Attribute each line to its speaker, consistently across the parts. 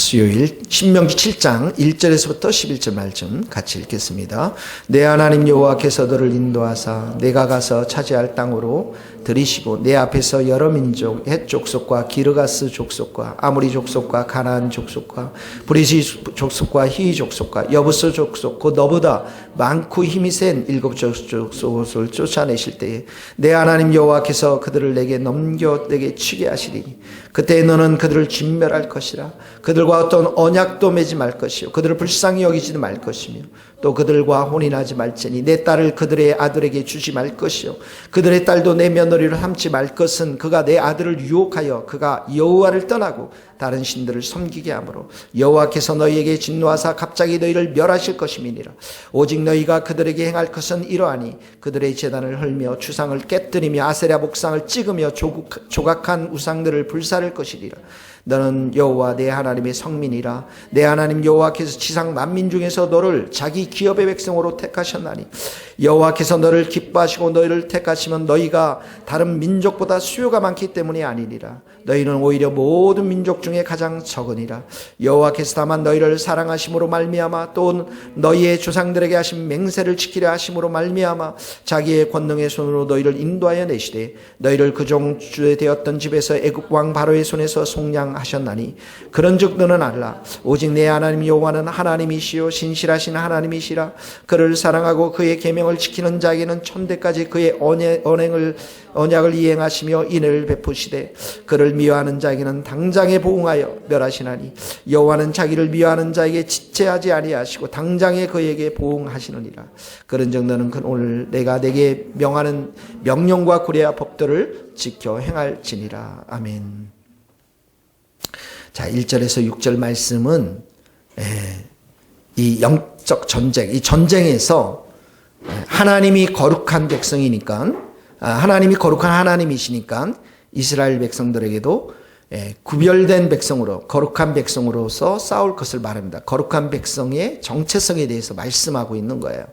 Speaker 1: 수요일 신명기 7장 1절에서부터 11절 말씀 같이 읽겠습니다. 내 하나님 여호와께서 너를 인도하사 내가 가서 차지할 땅으로 들이시고 내 앞에서 여러 민족 헷 족속과 기르가스 족속과 아모리 족속과 가나안 족속과 브리지 족속과 히위 족속과 여부스 족속 곧 너보다 많고 힘이 센 7족속을 쫓아내실 때에 내 하나님 여호와께서 그들을 내게 넘겨 내게 치게 하시리니 그때 너는 그들을 진멸할 것이라. 그들과 어떤 언약도 맺지 말 것이요 그들을 불쌍히 여기지도 말 것이며 또 그들과 혼인하지 말지니 내 딸을 그들의 아들에게 주지 말 것이요 그들의 딸도 내 며느리를 삼지 말 것은 그가 내 아들을 유혹하여 그가 여호와를 떠나고 다른 신들을 섬기게 하므로 여호와께서 너희에게 진노하사 갑자기 너희를 멸하실 것임이니라. 오직 너희가 그들에게 행할 것은 이러하니 그들의 제단을 헐며 주상을 깨뜨리며 아세라 목상을 찍으며 조각한 우상들을 불사를 것이리라. 너는 여호와 내 하나님의 성민이라. 내 하나님 여호와께서 지상 만민 중에서 너를 자기 기업의 백성으로 택하셨나니 여호와께서 너를 기뻐하시고 너희를 택하시면 너희가 다른 민족보다 수요가 많기 때문이 아니니라. 너희는 오히려 모든 민족 중에 가장 적으니라. 여호와께서 다만 너희를 사랑하심으로 말미암아 또 너희의 조상들에게 하신 맹세를 지키려 하심으로 말미암아 자기의 권능의 손으로 너희를 인도하여 내시되 너희를 그 종주에 되었던 집에서 애굽 왕 바로의 손에서 속량하셨나니 그런즉 너는 알라. 오직 내 하나님 여호와는 하나님이시요 신실하신 하나님이시라. 그를 사랑하고 그의 계명을 지키는 자에게는 천대까지 그의 언약을 이행하시며 인을 베푸시되 그를 미워하는 자에게는 당장에 보응하여 멸하시나니 여호와는 자기를 미워하는 자에게 지체하지 아니하시고 당장에 그에게 보응하시느니라. 그런즉 너는 오늘 내가 내게 명하는 명령과 구례와 법도를 지켜 행할지니라. 아멘. 자, 1절에서 6절 말씀은 이 영적 전쟁, 이 전쟁에서 하나님이 거룩한 백성이니까 하나님이 거룩한 하나님이시니까 이스라엘 백성들에게도 구별된 백성으로 거룩한 백성으로서 싸울 것을 말합니다. 거룩한 백성의 정체성에 대해서 말씀하고 있는 거예요.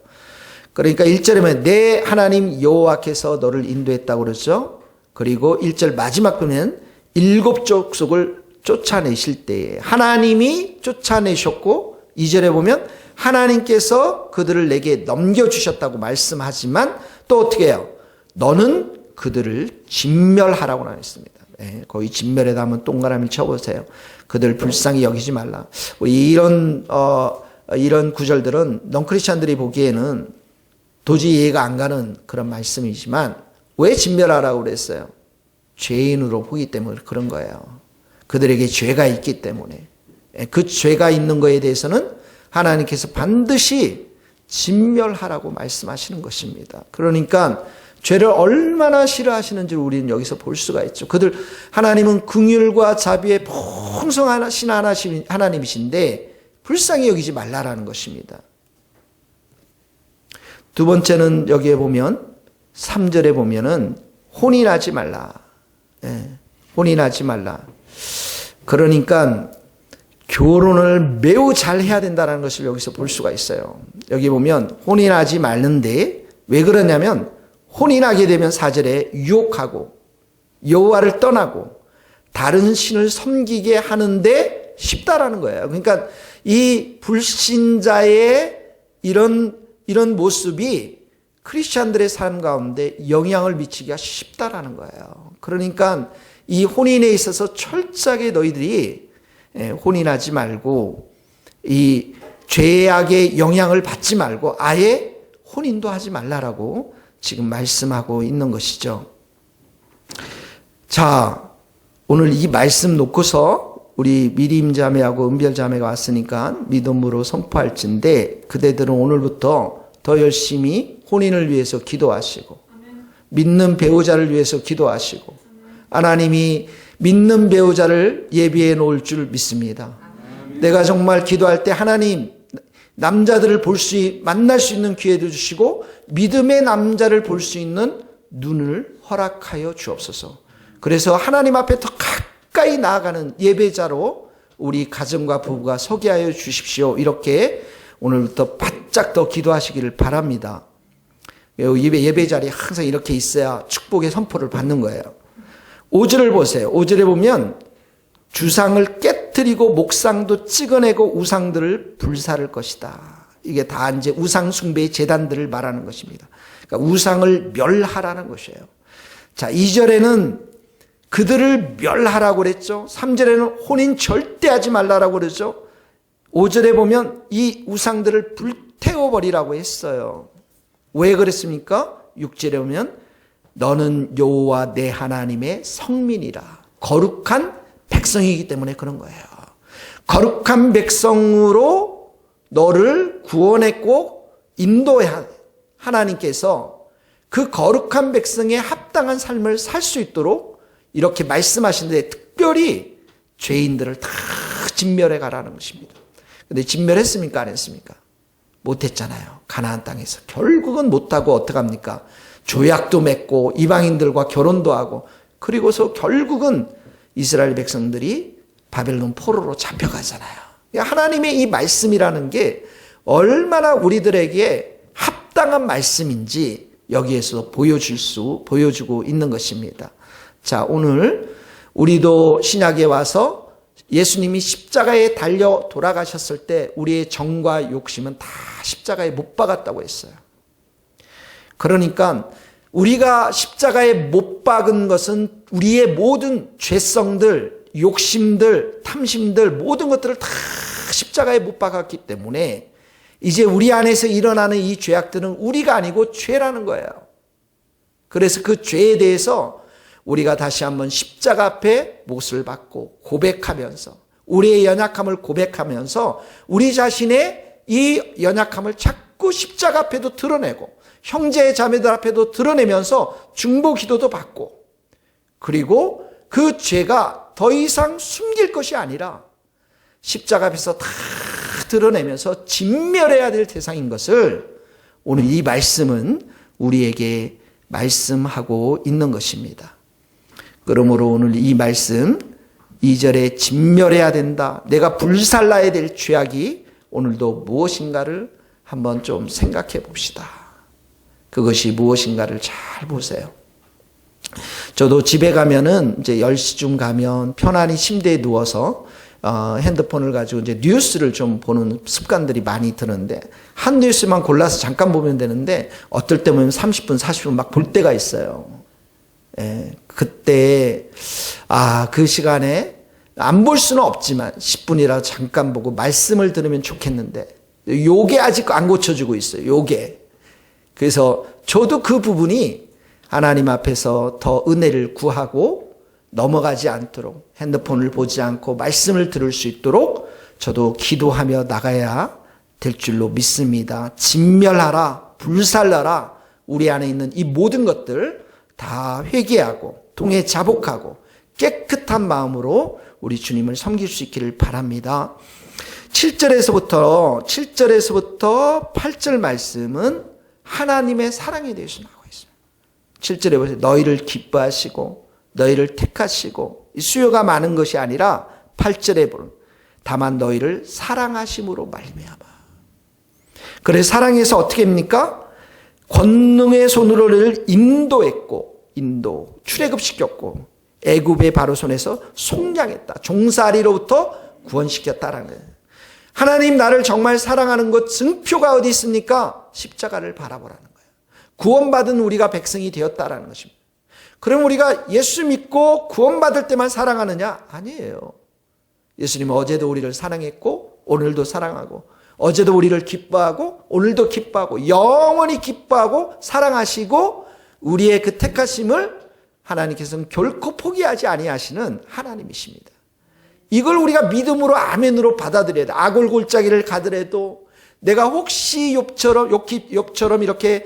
Speaker 1: 그러니까 1절에 보면 내 하나님 여호와께서 너를 인도했다고 그러죠. 그리고 1절 마지막 보면 7족속을 쫓아내실 때에 하나님이 쫓아내셨고 2절에 보면 하나님께서 그들을 내게 넘겨주셨다고 말씀하지만 또 어떻게 해요? 너는 그들을 진멸하라고 나왔습니다. 거기 진멸에다 한번 동그라미를 쳐보세요. 그들 불쌍히 여기지 말라. 이런 구절들은 넌크리스찬들이 보기에는 도저히 이해가 안 가는 그런 말씀이지만 왜 진멸하라고 그랬어요? 죄인으로 보기 때문에 그런 거예요. 그들에게 죄가 있기 때문에 그 죄가 있는 거에 대해서는 하나님께서 반드시 진멸하라고 말씀하시는 것입니다. 그러니까 죄를 얼마나 싫어하시는지 우리는 여기서 볼 수가 있죠. 하나님은 긍휼과 자비의 풍성하신 하나님이신데 불쌍히 여기지 말라라는 것입니다. 두 번째는 여기에 보면 3절에 보면은 혼인하지 말라. 혼인하지 말라. 그러니까 결혼을 매우 잘 해야 된다는 것을 여기서 볼 수가 있어요. 여기 보면 혼인하지 말는데 왜 그러냐면 혼인하게 되면 4절에 유혹하고 여호와를 떠나고 다른 신을 섬기게 하는데 쉽다라는 거예요. 그러니까 이 불신자의 이런 모습이 크리스찬들의 삶 가운데 영향을 미치기가 쉽다라는 거예요. 그러니까 이 혼인에 있어서 철저하게 너희들이 혼인하지 말고 이 죄악의 영향을 받지 말고 아예 혼인도 하지 말라라고 지금 말씀하고 있는 것이죠. 자, 오늘 이 말씀 놓고서 우리 미림 자매하고 은별 자매가 왔으니까 믿음으로 선포할진데 그대들은 오늘부터 더 열심히 혼인을 위해서 기도하시고 믿는 배우자를 위해서 기도하시고 하나님이 믿는 배우자를 예비해 놓을 줄 믿습니다. 내가 정말 기도할 때 하나님 남자들을 만날 수 있는 기회도 주시고 믿음의 남자를 볼 수 있는 눈을 허락하여 주옵소서. 그래서 하나님 앞에 더 가까이 나아가는 예배자로 우리 가정과 부부가 서게 하여 주십시오. 이렇게 오늘부터 바짝 더 기도하시기를 바랍니다. 예배 자리에 항상 이렇게 있어야 축복의 선포를 받는 거예요. 5절을 보세요. 5절에 보면 주상을 깨뜨리고 깨뜨리고 목상도 찍어내고 우상들을 불사를 것이다. 이게 다 이제 우상 숭배의 제단들을 말하는 것입니다. 그러니까 우상을 멸하라는 것이에요. 자, 2절에는 그들을 멸하라고 그랬죠. 3절에는 혼인 절대 하지 말라라고 그러죠. 5절에 보면 이 우상들을 불태워버리라고 했어요. 왜 그랬습니까? 6절에 보면 너는 여호와 내 하나님의 성민이라. 거룩한 백성이기 때문에 그런 거예요. 거룩한 백성으로 너를 구원했고 인도한 하나님께서 그 거룩한 백성의 합당한 삶을 살 수 있도록 이렇게 말씀하시는데 특별히 죄인들을 다 진멸해 가라는 것입니다. 근데 진멸했습니까? 안 했습니까? 못했잖아요. 가나안 땅에서. 결국은 못하고 어떡합니까? 조약도 맺고 이방인들과 결혼도 하고 그리고서 결국은 이스라엘 백성들이 바벨론 포로로 잡혀가잖아요. 하나님의 이 말씀이라는 게 얼마나 우리들에게 합당한 말씀인지 여기에서 보여주고 있는 것입니다. 자, 오늘 우리도 신약에 와서 예수님이 십자가에 달려 돌아가셨을 때 우리의 정과 욕심은 다 십자가에 못 박았다고 했어요. 그러니까 우리가 십자가에 못 박은 것은 우리의 모든 죄성들, 욕심들, 탐심들 모든 것들을 다 십자가에 못 박았기 때문에 이제 우리 안에서 일어나는 이 죄악들은 우리가 아니고 죄라는 거예요. 그래서 그 죄에 대해서 우리가 다시 한번 십자가 앞에 못을 박고 고백하면서 우리의 연약함을 고백하면서 우리 자신의 이 연약함을 자꾸 십자가 앞에도 드러내고 형제 자매들 앞에도 드러내면서 중보 기도도 받고 그리고 그 죄가 더 이상 숨길 것이 아니라 십자가 앞에서 다 드러내면서 진멸해야 될 대상인 것을 오늘 이 말씀은 우리에게 말씀하고 있는 것입니다. 그러므로 오늘 이 말씀 2절에 진멸해야 된다. 내가 불살라야 될 죄악이 오늘도 무엇인가를 한번 좀 생각해 봅시다. 그것이 무엇인가를 잘 보세요. 저도 집에 가면은 이제 10시쯤 가면 편안히 침대에 누워서 핸드폰을 가지고 이제 뉴스를 좀 보는 습관들이 많이 드는데 한 뉴스만 골라서 잠깐 보면 되는데 어떨 때 보면 30분, 40분 막 볼 때가 있어요. 예, 그때 그 시간에 안 볼 수는 없지만 10분이라도 잠깐 보고 말씀을 들으면 좋겠는데 요게 아직 안 고쳐지고 있어요. 요게. 그래서 저도 그 부분이 하나님 앞에서 더 은혜를 구하고 넘어가지 않도록 핸드폰을 보지 않고 말씀을 들을 수 있도록 저도 기도하며 나가야 될 줄로 믿습니다. 진멸하라, 불살라라. 우리 안에 있는 이 모든 것들 다 회개하고 통해 자복하고 깨끗한 마음으로 우리 주님을 섬길 수 있기를 바랍니다. 7절에서부터 8절 말씀은 하나님의 사랑에 대해서 나오고 있어요. 7절에 보세요. 너희를 기뻐하시고 너희를 택하시고 수요가 많은 것이 아니라 8절에 보면 다만 너희를 사랑하심으로 말미암아. 그래서 사랑해서 어떻게 합니까? 권능의 손으로 너를 인도했고 출애굽시켰고 애굽의 바로 손에서 속량했다. 종살이로부터 구원시켰다라는 거예요. 하나님 나를 정말 사랑하는 것 증표가 어디 있습니까? 십자가를 바라보라는 거예요. 구원받은 우리가 백성이 되었다라는 것입니다. 그럼 우리가 예수 믿고 구원받을 때만 사랑하느냐? 아니에요. 예수님은 어제도 우리를 사랑했고 오늘도 사랑하고 어제도 우리를 기뻐하고 오늘도 기뻐하고 영원히 기뻐하고 사랑하시고 우리의 그 택하심을 하나님께서는 결코 포기하지 아니하시는 하나님이십니다. 이걸 우리가 믿음으로 아멘으로 받아들여야 돼. 아골골짜기를 가더라도 내가 혹시 욥처럼 이렇게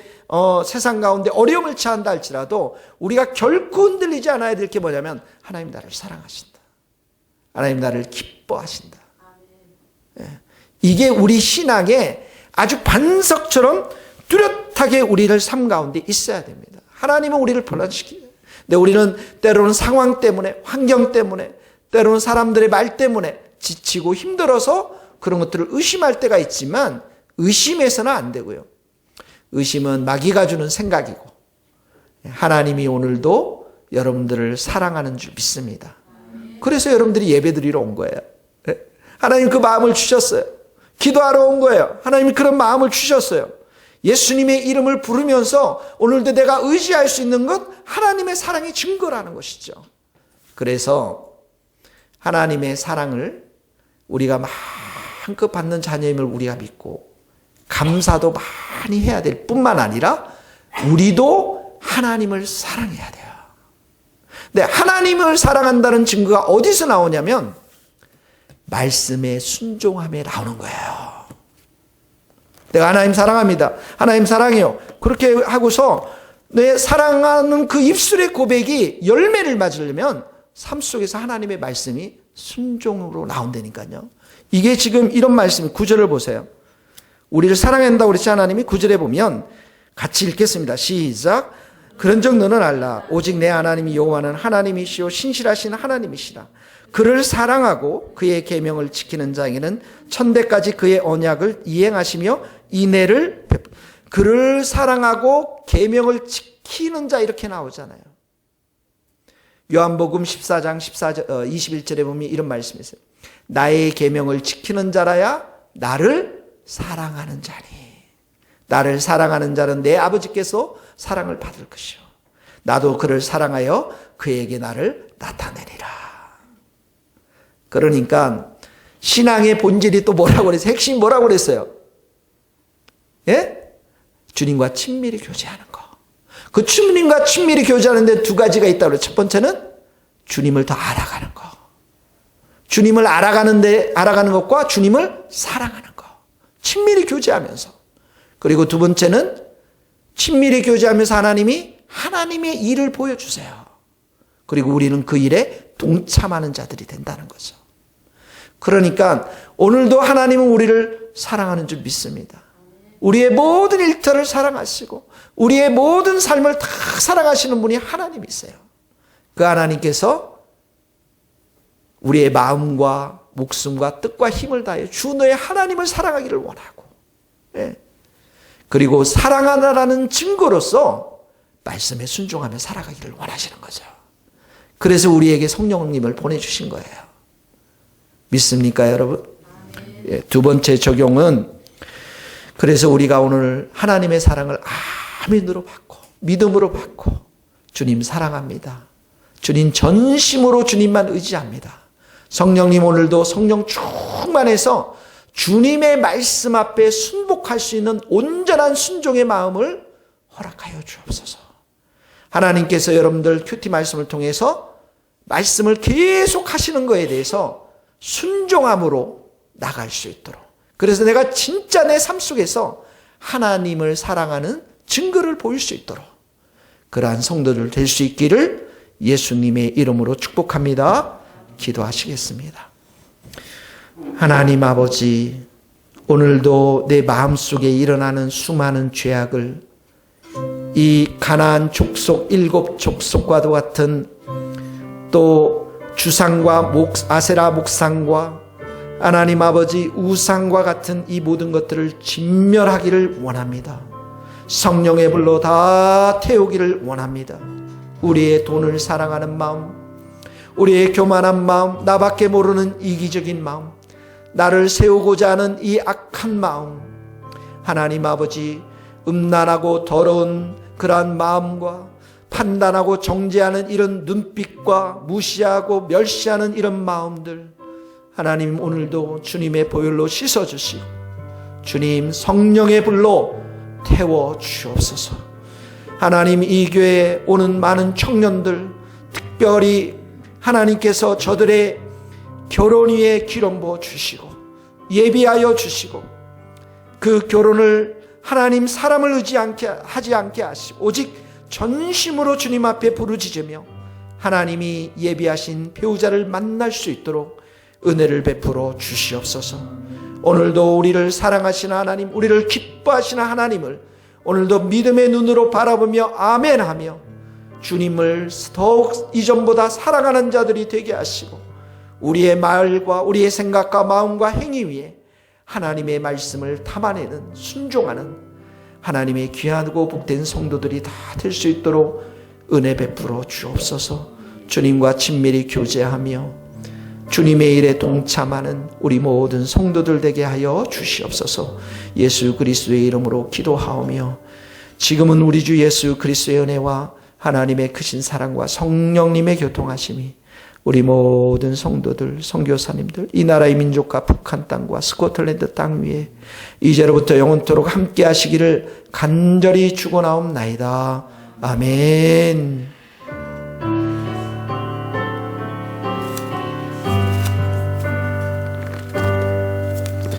Speaker 1: 세상 가운데 어려움을 처한다 할지라도 우리가 결코 흔들리지 않아야 될 게 뭐냐면 하나님 나를 사랑하신다. 하나님 나를 기뻐하신다. 예. 이게 우리 신앙에 아주 반석처럼 뚜렷하게 우리를 삶 가운데 있어야 됩니다. 하나님은 우리를 변화시키죠. 근데 우리는 때로는 상황 때문에, 환경 때문에, 때로는 사람들의 말 때문에 지치고 힘들어서 그런 것들을 의심할 때가 있지만 의심해서는 안 되고요. 의심은 마귀가 주는 생각이고 하나님이 오늘도 여러분들을 사랑하는 줄 믿습니다. 그래서 여러분들이 예배 드리러 온 거예요. 하나님 그 마음을 주셨어요. 기도하러 온 거예요. 하나님이 그런 마음을 주셨어요. 예수님의 이름을 부르면서 오늘도 내가 의지할 수 있는 것, 하나님의 사랑의 증거라는 것이죠. 그래서 하나님의 사랑을 우리가 마음껏 받는 자녀임을 우리가 믿고 감사도 많이 해야 될 뿐만 아니라 우리도 하나님을 사랑해야 돼요. 근데 하나님을 사랑한다는 증거가 어디서 나오냐면 말씀의 순종함에 나오는 거예요. 내가 하나님 사랑합니다. 하나님 사랑해요. 그렇게 하고서 내 사랑하는 그 입술의 고백이 열매를 맞으려면 삶 속에서 하나님의 말씀이 순종으로 나온다니까요. 이게 지금 이런 말씀이 9절을 보세요. 우리를 사랑한다고 그랬지 하나님이 9절에 보면 같이 읽겠습니다. 시작. 그런즉 너는 알라. 오직 내 하나님이 여호와는 하나님이시오 신실하신 하나님이시라. 그를 사랑하고 그의 계명을 지키는 자에게는 천대까지 그의 언약을 이행하시며 인애를 그를 사랑하고 계명을 지키는 자 이렇게 나오잖아요. 요한복음 14장 21절에 보면 이런 말씀이 있어요. 나의 계명을 지키는 자라야 나를 사랑하는 자니. 나를 사랑하는 자는 내 아버지께서 사랑을 받을 것이요. 나도 그를 사랑하여 그에게 나를 나타내리라. 그러니까 신앙의 본질이 또 뭐라고 그랬어요? 핵심이 뭐라고 그랬어요? 예? 주님과 친밀히 교제하는 거. 그 주님과 친밀히 교제하는데 두 가지가 있다고 그래요. 첫 번째는 주님을 더 알아가는 거. 주님을 알아가는 것과 주님을 사랑하는 거. 친밀히 교제하면서. 그리고 두 번째는 친밀히 교제하면서 하나님이 하나님의 일을 보여주세요. 그리고 우리는 그 일에 동참하는 자들이 된다는 거죠. 그러니까 오늘도 하나님은 우리를 사랑하는 줄 믿습니다. 우리의 모든 일터를 사랑하시고 우리의 모든 삶을 다 사랑하시는 분이 하나님이세요. 그 하나님께서 우리의 마음과 목숨과 뜻과 힘을 다해 주 너의 하나님을 사랑하기를 원하고, 예. 그리고 사랑하라는 증거로서 말씀에 순종하며 살아가기를 원하시는 거죠. 그래서 우리에게 성령님을 보내주신 거예요. 믿습니까, 여러분? 예, 두 번째 적용은 그래서 우리가 오늘 하나님의 사랑을 아멘으로 받고 믿음으로 받고 주님 사랑합니다. 주님 전심으로 주님만 의지합니다. 성령님 오늘도 성령 충만해서 주님의 말씀 앞에 순복할 수 있는 온전한 순종의 마음을 허락하여 주옵소서. 하나님께서 여러분들 큐티 말씀을 통해서 말씀을 계속 하시는 것에 대해서 순종함으로 나갈 수 있도록, 그래서 내가 진짜 내 삶 속에서 하나님을 사랑하는 증거를 보일 수 있도록 그러한 성도들 될 수 있기를 예수님의 이름으로 축복합니다. 기도하시겠습니다. 하나님 아버지, 오늘도 내 마음속에 일어나는 수많은 죄악을 이 가나안 족속 7 족속과도 같은 또 주상과 아세라 목상과 하나님 아버지 우상과 같은 이 모든 것들을 진멸하기를 원합니다. 성령의 불로 다 태우기를 원합니다. 우리의 돈을 사랑하는 마음, 우리의 교만한 마음, 나밖에 모르는 이기적인 마음, 나를 세우고자 하는 이 악한 마음, 하나님 아버지 음란하고 더러운 그러한 마음과 판단하고 정죄하는 이런 눈빛과 무시하고 멸시하는 이런 마음들, 하나님 오늘도 주님의 보혈로 씻어주시고 주님 성령의 불로 태워 주옵소서. 하나님 이 교회에 오는 많은 청년들, 특별히 하나님께서 저들의 결혼 위에 기름 부어 주시고 예비하여 주시고 그 결혼을 하나님 사람을 하지 않게 하시고 오직 전심으로 주님 앞에 부르짖으며 하나님이 예비하신 배우자를 만날 수 있도록 은혜를 베풀어 주시옵소서. 오늘도 우리를 사랑하시는 하나님, 우리를 기뻐하시는 하나님을 오늘도 믿음의 눈으로 바라보며 아멘하며 주님을 더욱 이전보다 사랑하는 자들이 되게 하시고 우리의 말과 우리의 생각과 마음과 행위 위에 하나님의 말씀을 담아내는 순종하는 하나님의 귀하고 복된 성도들이 다 될 수 있도록 은혜 베풀어 주옵소서. 주님과 친밀히 교제하며 주님의 일에 동참하는 우리 모든 성도들 되게 하여 주시옵소서. 예수 그리스도의 이름으로 기도하오며 지금은 우리 주 예수 그리스도의 은혜와 하나님의 크신 사랑과 성령님의 교통하심이 우리 모든 성도들, 선교사님들, 이 나라의 민족과 북한 땅과 스코틀랜드 땅 위에 이제로부터 영원토록 함께 하시기를 간절히 축원하옵나이다. 아멘.